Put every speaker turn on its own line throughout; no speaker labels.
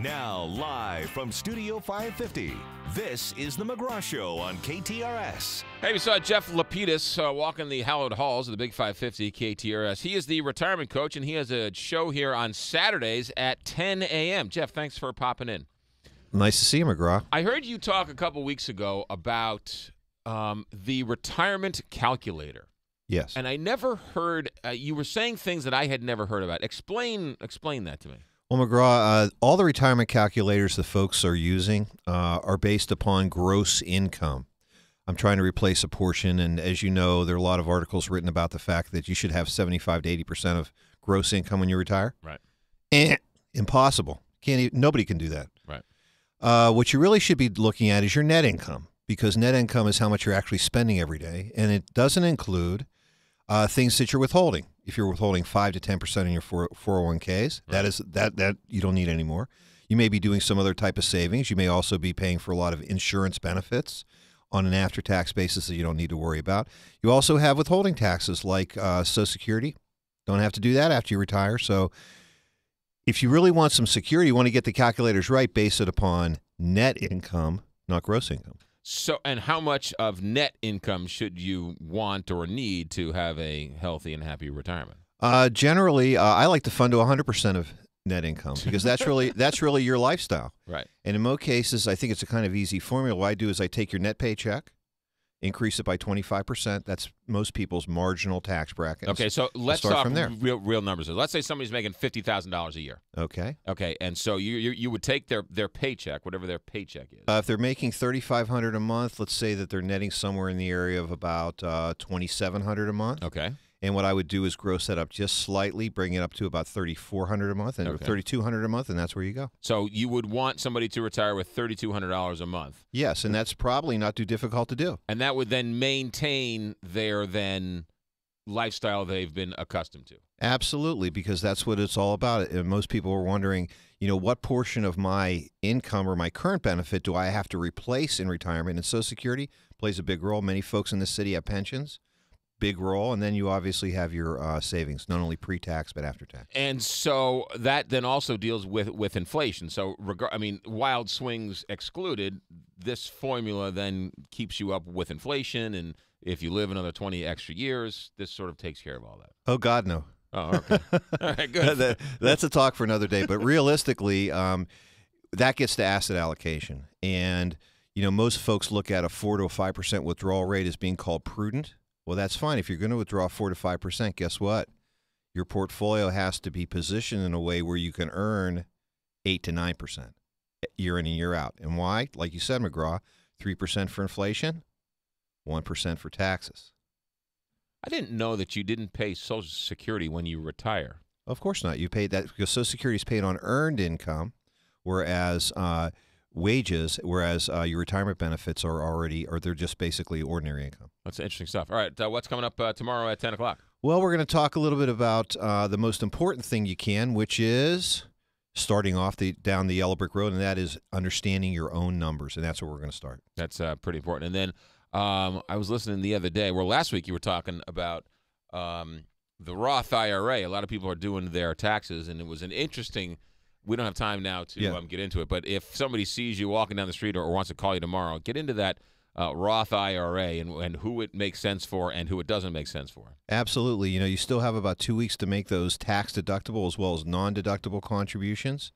Now, live from Studio 550, this is The McGraw Show on KTRS.
Hey, we saw Jeff Lapidus walking the hallowed halls of the Big 550 KTRS. He is the retirement coach, and he has a show here on Saturdays at 10 a.m. Jeff, thanks for popping in.
Nice to see you, McGraw.
I heard you talk a couple weeks ago about the retirement calculator.
Yes.
And I never heard you were saying things that I had never heard about. Explain that to me.
Well, McGraw, all the retirement calculators that folks are using are based upon gross income. I'm trying to replace a portion, and as you know, there are a lot of articles written about the fact that you should have 75 to 80% of gross income when you retire.
Right.
Impossible. Nobody can do that.
Right.
What you really should be looking at is your net income, because net income is how much you're actually spending every day, and it doesn't include things that you're withholding. If you're withholding 5 to 10% in your 401ks, right, that you don't need anymore. You may be doing some other type of savings. You may also be paying for a lot of insurance benefits on an after-tax basis that you don't need to worry about. You also have withholding taxes like Social Security. Don't have to do that after you retire. So if you really want some security, you want to get the calculators right, base it upon net income, not gross income.
So, and how much of net income should you want or need to have a healthy and happy retirement?
Generally, I like to fund to 100% of net income, because that's really your lifestyle.
Right.
And in most cases, I think it's a kind of easy formula. What I do is I take your net paycheck, increase it by 25%. That's most people's marginal tax bracket.
Okay, so let's
start
talk
from there.
Real numbers. Let's say somebody's making $50,000 a year.
Okay.
Okay, and so you would take their paycheck, whatever their paycheck is.
If they're making $3,500 a month, let's say that they're netting somewhere in the area of about $2,700 a month.
Okay.
And what I would do is gross that up just slightly, bring it up to about $3,400 a month, and or $3,200 a month, and that's where you go.
So you would want somebody to retire with $3,200 a month.
Yes, and that's probably not too difficult to do.
And that would then maintain their lifestyle they've been accustomed to.
Absolutely, because that's what it's all about. And most people are wondering, what portion of my income or my current benefit do I have to replace in retirement? And Social Security plays a big role. Many folks in this city have pensions. Big role, and then you obviously have your savings, not only pre-tax but after-tax.
And so that then also deals with inflation. So, wild swings excluded, this formula then keeps you up with inflation, and if you live another 20 extra years, this sort of takes care of all that.
Oh, God, no.
Oh, okay. All right, good.
That's a talk for another day, but realistically, that gets to asset allocation. And, most folks look at a 4 to 5% withdrawal rate as being called prudent. Well, that's fine. If you're going to withdraw 4 to 5%, guess what? Your portfolio has to be positioned in a way where you can earn 8 to 9% year in and year out. And why? Like you said, McGraw, 3% for inflation, 1% for taxes.
I didn't know that you didn't pay Social Security when you retire.
Of course not. You paid that because Social Security is paid on earned income, whereas wages, your retirement benefits they're just basically ordinary income.
That's interesting stuff. All right, what's coming up tomorrow at 10 o'clock?
Well, we're going to talk a little bit about the most important thing you can, which is starting off down the yellow brick road, and that is understanding your own numbers, and that's where we're going to start.
That's pretty important. And then I was listening the other day. Well, last week you were talking about the Roth IRA. A lot of people are doing their taxes, and it was an interesting. We don't have time now to get into it, but if somebody sees you walking down the street or wants to call you tomorrow, get into that Roth IRA and who it makes sense for and who it doesn't make sense for.
Absolutely. You still have about 2 weeks to make those tax deductible as well as non-deductible contributions.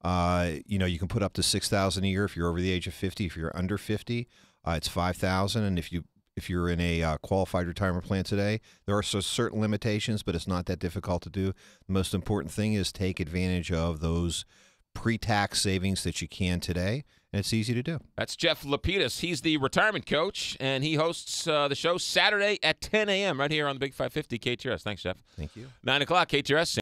You can put up to $6,000 a year if you're over the age of 50. If you're under 50, it's $5,000, and if you're in a qualified retirement plan today, there are certain limitations, but it's not that difficult to do. The most important thing is take advantage of those pre-tax savings that you can today, and it's easy to do.
That's Jeff Lapidus. He's the retirement coach, and he hosts the show Saturday at 10 a.m. right here on the Big 550 KTRS. Thanks, Jeff.
Thank you.
9 o'clock KTRS.